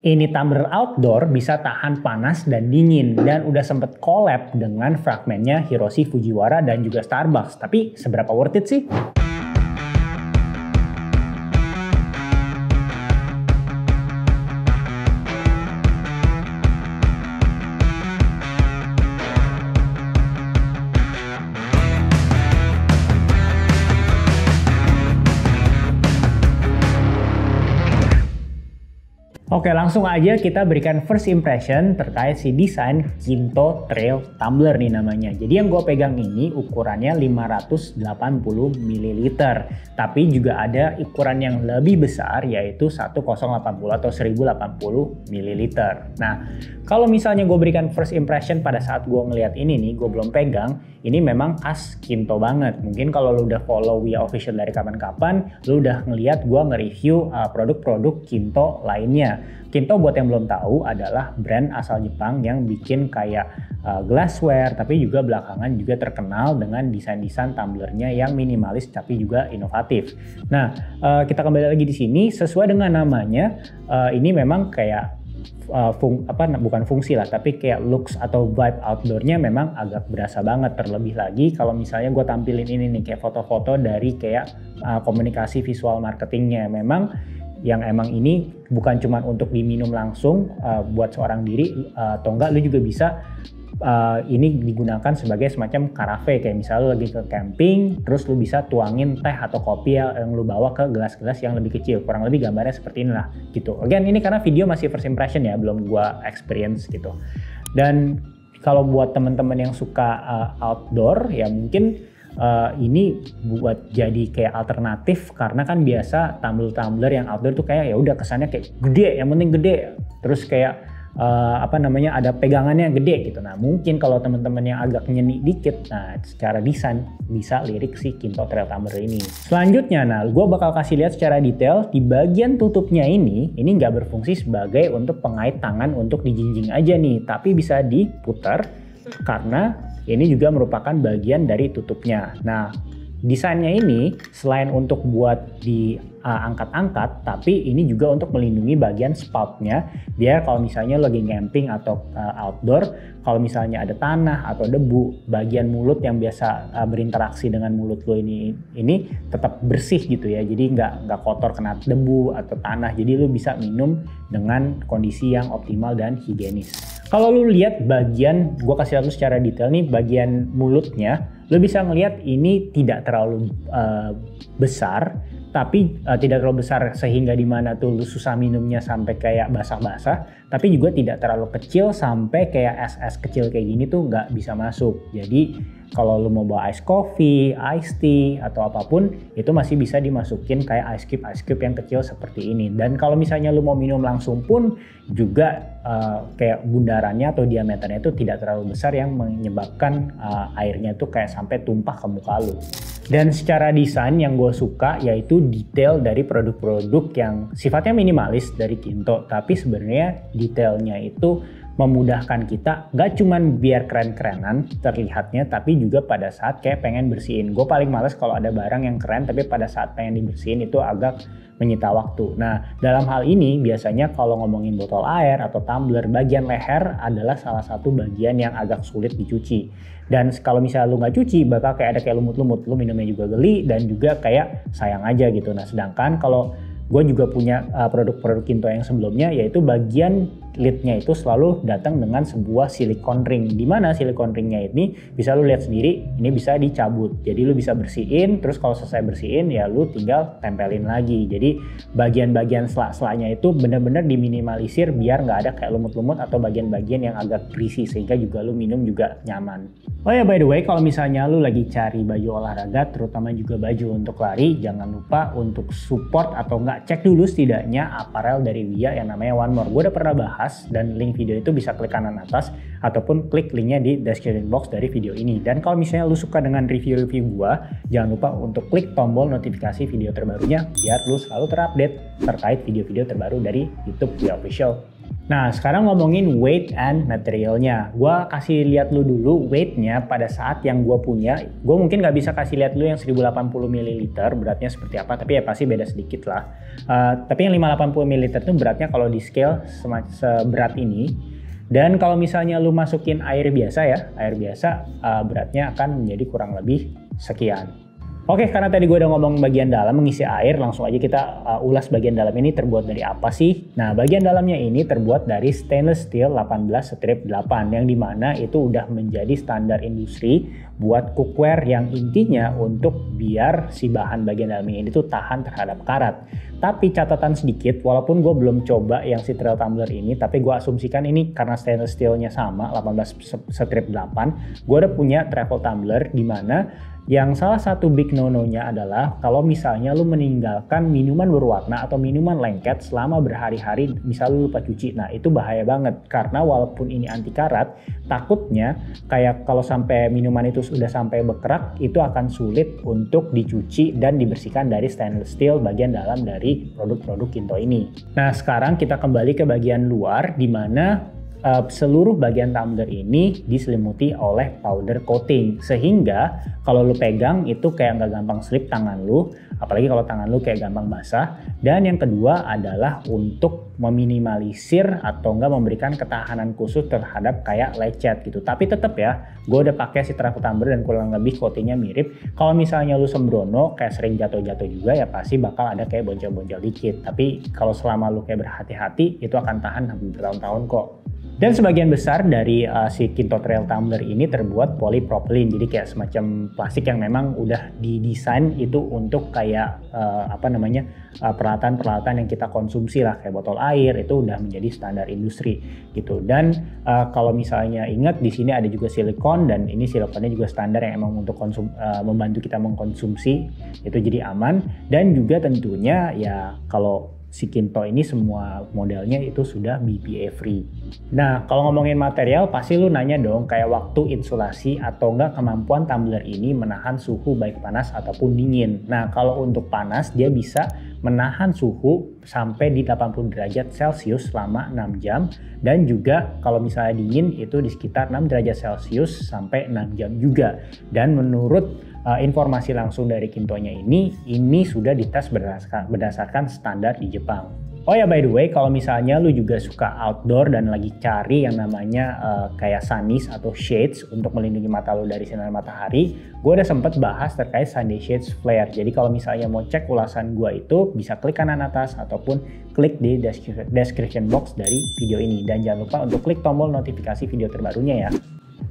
Ini tumbler outdoor bisa tahan panas dan dingin dan udah sempet collab dengan fragmennya Hiroshi Fujiwara dan juga Starbucks. Tapi seberapa worth it sih? Oke, langsung aja kita berikan first impression terkait si desain Kinto Trail Tumbler nih namanya. Jadi yang gue pegang ini ukurannya 580 ml. Tapi juga ada ukuran yang lebih besar yaitu 1080 atau 1080 ml. Nah, kalau misalnya gue berikan first impression pada saat gue ngeliat ini nih, gue belum pegang, ini memang khas Kinto banget. Mungkin kalau lu udah follow Wia Official dari kapan-kapan, lu udah ngeliat gue nge-review produk-produk Kinto lainnya. Kinto buat yang belum tahu adalah brand asal Jepang yang bikin kayak glassware, tapi juga belakangan juga terkenal dengan desain-desain tumblernya yang minimalis tapi juga inovatif. Nah, kita kembali lagi di sini sesuai dengan namanya, ini memang kayak bukan fungsi lah, tapi kayak looks atau vibe outdoornya memang agak berasa banget. Terlebih lagi kalau misalnya gue tampilin ini nih kayak foto-foto dari kayak komunikasi visual marketingnya, memang yang emang ini bukan cuma untuk diminum langsung buat seorang diri, atau enggak lu juga bisa ini digunakan sebagai semacam karafe, kayak misalnya lu lagi ke camping terus lu bisa tuangin teh atau kopi yang lu bawa ke gelas-gelas yang lebih kecil. Kurang lebih gambarnya seperti inilah gitu. Again, ini karena video masih first impression ya, belum gua experience gitu. Dan kalau buat teman-teman yang suka outdoor ya mungkin ini buat jadi kayak alternatif, karena kan biasa tumbler-tumbler yang outdoor tuh kayak ya udah kesannya kayak gede, yang penting gede, terus kayak ada pegangannya gede gitu. Nah, mungkin kalau teman-teman yang agak nyeni dikit, nah secara desain bisa lirik si Kinto Trail Tumbler ini. Selanjutnya, nah gue bakal kasih lihat secara detail di bagian tutupnya ini nggak berfungsi sebagai untuk pengait tangan untuk dijinjing aja nih, tapi bisa diputar karena ini juga merupakan bagian dari tutupnya. Nah, desainnya ini selain untuk buat diangkat-angkat, tapi ini juga untuk melindungi bagian spoutnya, biar kalau misalnya lagi camping atau outdoor, kalau misalnya ada tanah atau debu, bagian mulut yang biasa berinteraksi dengan mulut lo ini tetap bersih gitu ya. Jadi nggak kotor kena debu atau tanah. Jadi lo bisa minum dengan kondisi yang optimal dan higienis. Kalau lu lihat bagian, gue kasih lihat lu secara detail nih, bagian mulutnya, lu bisa ngelihat ini tidak terlalu besar, tapi tidak terlalu besar sehingga dimana tuh lu susah minumnya sampai kayak basah-basah, tapi juga tidak terlalu kecil sampai kayak es kecil kayak gini tuh nggak bisa masuk. Jadi kalau lu mau bawa ice coffee, ice tea atau apapun, itu masih bisa dimasukin kayak ice cube yang kecil seperti ini. Dan kalau misalnya lu mau minum langsung pun juga kayak bundarannya atau diameternya itu tidak terlalu besar yang menyebabkan airnya tuh kayak sampai tumpah ke muka lu. Dan secara desain yang gue suka yaitu detail dari produk-produk yang sifatnya minimalis dari Kinto, tapi sebenarnya detailnya itu memudahkan kita gak cuman biar keren-kerenan terlihatnya, tapi juga pada saat kayak pengen bersihin. Gue paling males kalau ada barang yang keren tapi pada saat pengen dibersihin itu agak menyita waktu. Nah, dalam hal ini biasanya kalau ngomongin botol air atau tumbler, bagian leher adalah salah satu bagian yang agak sulit dicuci. Dan kalau misalnya lu nggak cuci, bakal kayak ada kayak lumut-lumut, lu minumnya juga geli dan juga kayak sayang aja gitu. Nah, sedangkan kalau gue juga punya produk-produk Kinto yang sebelumnya, yaitu bagian lidnya itu selalu datang dengan sebuah silikon ring, di mana silikon ringnya ini bisa lu lihat sendiri, ini bisa dicabut, jadi lu bisa bersihin, terus kalau selesai bersihin ya lu tinggal tempelin lagi. Jadi bagian-bagian sela-selanya itu benar-benar diminimalisir biar nggak ada kayak lumut-lumut atau bagian-bagian yang agak greasy, sehingga juga lu minum juga nyaman. Oh ya, by the way, kalau misalnya lu lagi cari baju olahraga, terutama juga baju untuk lari, jangan lupa untuk support atau nggak cek dulu setidaknya apparel dari Wia yang namanya One More. Gue udah pernah bahas dan link video itu bisa klik kanan atas ataupun klik linknya di description box dari video ini. Dan kalau misalnya lu suka dengan review-review gue, jangan lupa untuk klik tombol notifikasi video terbarunya biar lu selalu terupdate terkait video-video terbaru dari YouTube Wia Official. Nah, sekarang ngomongin weight and materialnya. Gua kasih lihat lu dulu weightnya pada saat yang gua punya. Gue mungkin nggak bisa kasih lihat lu yang 1080 ml beratnya seperti apa, tapi ya pasti beda sedikit lah. Tapi yang 580 ml itu beratnya kalau di scale seberat ini. Dan kalau misalnya lu masukin air biasa ya, air biasa beratnya akan menjadi kurang lebih sekian. Oke, karena tadi gue udah ngomong bagian dalam mengisi air, langsung aja kita ulas bagian dalam ini terbuat dari apa sih? Nah, bagian dalamnya ini terbuat dari stainless steel 18/8 yang dimana itu udah menjadi standar industri buat cookware yang intinya untuk biar si bahan bagian dalam ini tuh tahan terhadap karat. Tapi catatan sedikit, walaupun gue belum coba yang si trail tumbler ini, tapi gue asumsikan ini karena stainless steelnya sama 18/8, gue udah punya travel tumbler di mana yang salah satu big no-no-nya adalah kalau misalnya lu meninggalkan minuman berwarna atau minuman lengket selama berhari-hari, misal lu lupa cuci. Nah, itu bahaya banget karena walaupun ini anti karat, takutnya kayak kalau sampai minuman itu sudah sampai berkerak, itu akan sulit untuk dicuci dan dibersihkan dari stainless steel bagian dalam dari produk-produk Kinto ini. Nah, sekarang kita kembali ke bagian luar di mana seluruh bagian tumbler ini diselimuti oleh powder coating sehingga kalau lu pegang itu kayak nggak gampang slip tangan lu, apalagi kalau tangan lu kayak gampang basah. Dan yang kedua adalah untuk meminimalisir atau enggak memberikan ketahanan khusus terhadap kayak lecet gitu. Tapi tetap ya, gue udah pakai si travel tumbler dan kurang lebih coatingnya mirip. Kalau misalnya lu sembrono kayak sering jatuh-jatuh juga ya pasti bakal ada kayak boncel-boncel dikit. Tapi kalau selama lu kayak berhati-hati itu akan tahan sampai bertahun-tahun kok. Dan sebagian besar dari si Kinto Trail Tumbler ini terbuat polypropylene, jadi kayak semacam plastik yang memang udah didesain itu untuk kayak peralatan-peralatan yang kita konsumsi lah, kayak botol air itu udah menjadi standar industri gitu. Dan kalau misalnya ingat di sini ada juga silikon, dan ini silikonnya juga standar yang emang untuk membantu kita mengkonsumsi itu jadi aman. Dan juga tentunya ya kalau si Kinto ini semua modelnya itu sudah BPA free. Nah, kalau ngomongin material pasti lu nanya dong kayak waktu insulasi atau enggak kemampuan tumbler ini menahan suhu baik panas ataupun dingin. Nah, kalau untuk panas dia bisa menahan suhu sampai di 80 derajat Celcius selama 6 jam, dan juga kalau misalnya dingin itu di sekitar 6 derajat Celcius sampai 6 jam juga. Dan menurut informasi langsung dari Kintonya ini sudah dites berdasarkan standar di Jepang. Oh ya, by the way, kalau misalnya lu juga suka outdoor dan lagi cari yang namanya kayak sunnies atau shades untuk melindungi mata lu dari sinar matahari, gue udah sempet bahas terkait Sunday Shades Flare. Jadi kalau misalnya mau cek ulasan gue itu bisa klik kanan atas ataupun klik di description box dari video ini. Dan jangan lupa untuk klik tombol notifikasi video terbarunya ya.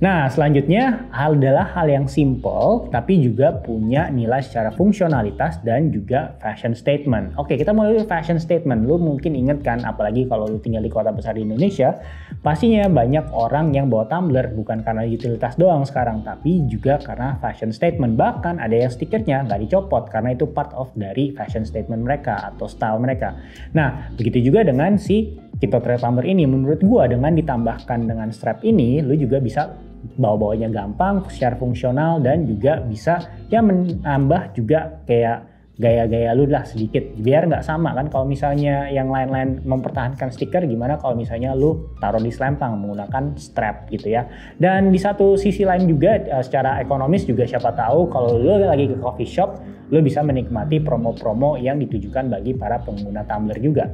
Nah, selanjutnya adalah hal yang simple tapi juga punya nilai secara fungsionalitas dan juga fashion statement. Oke, kita mulai dari fashion statement. Lu mungkin inget kan, apalagi kalau lu tinggal di kota besar di Indonesia, pastinya banyak orang yang bawa tumbler bukan karena utilitas doang sekarang, tapi juga karena fashion statement. Bahkan ada yang stikernya nggak dicopot karena itu part of dari fashion statement mereka atau style mereka. Nah, begitu juga dengan si Kinto Trail Tumbler ini. Menurut gua dengan ditambahkan dengan strap ini, lu juga bisa bawa-bawanya gampang, secara fungsional, dan juga bisa ya menambah juga kayak gaya-gaya lu lah sedikit, biar nggak sama kan. Kalau misalnya yang lain-lain mempertahankan stiker, gimana kalau misalnya lu taruh di selempang menggunakan strap gitu ya. Dan di satu sisi lain juga secara ekonomis juga siapa tahu kalau lu lagi ke coffee shop, lu bisa menikmati promo-promo yang ditujukan bagi para pengguna tumbler juga.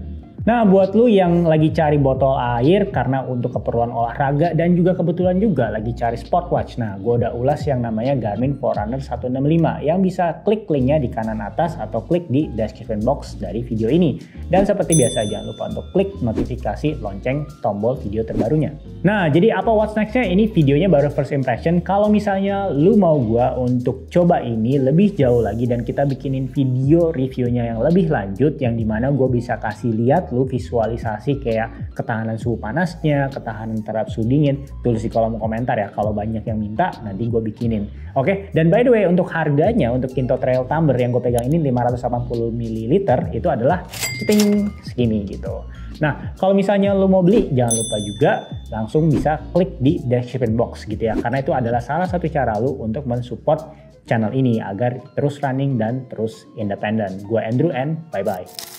Nah, buat lu yang lagi cari botol air karena untuk keperluan olahraga dan juga kebetulan juga lagi cari sport watch. Nah, gue udah ulas yang namanya Garmin Forerunner 165 yang bisa klik linknya di kanan atas atau klik di description box dari video ini. Dan seperti biasa jangan lupa untuk klik notifikasi lonceng tombol video terbarunya. Nah, jadi apa what's next-nya? Ini videonya baru first impression. Kalau misalnya lu mau gue untuk coba ini lebih jauh lagi dan kita bikinin video reviewnya yang lebih lanjut, yang dimana gue bisa kasih lihat lu visualisasi kayak ketahanan suhu panasnya, ketahanan terhadap suhu dingin, tulis di kolom komentar ya. Kalau banyak yang minta nanti gue bikinin. Oke, dan by the way untuk harganya untuk Kinto Trail Tumbler yang gue pegang ini 580 ml itu adalah segini gitu. Nah, kalau misalnya lu mau beli jangan lupa juga langsung bisa klik di description box gitu ya, karena itu adalah salah satu cara lu untuk mensupport channel ini agar terus running dan terus independen. Gue Andrew and bye-bye.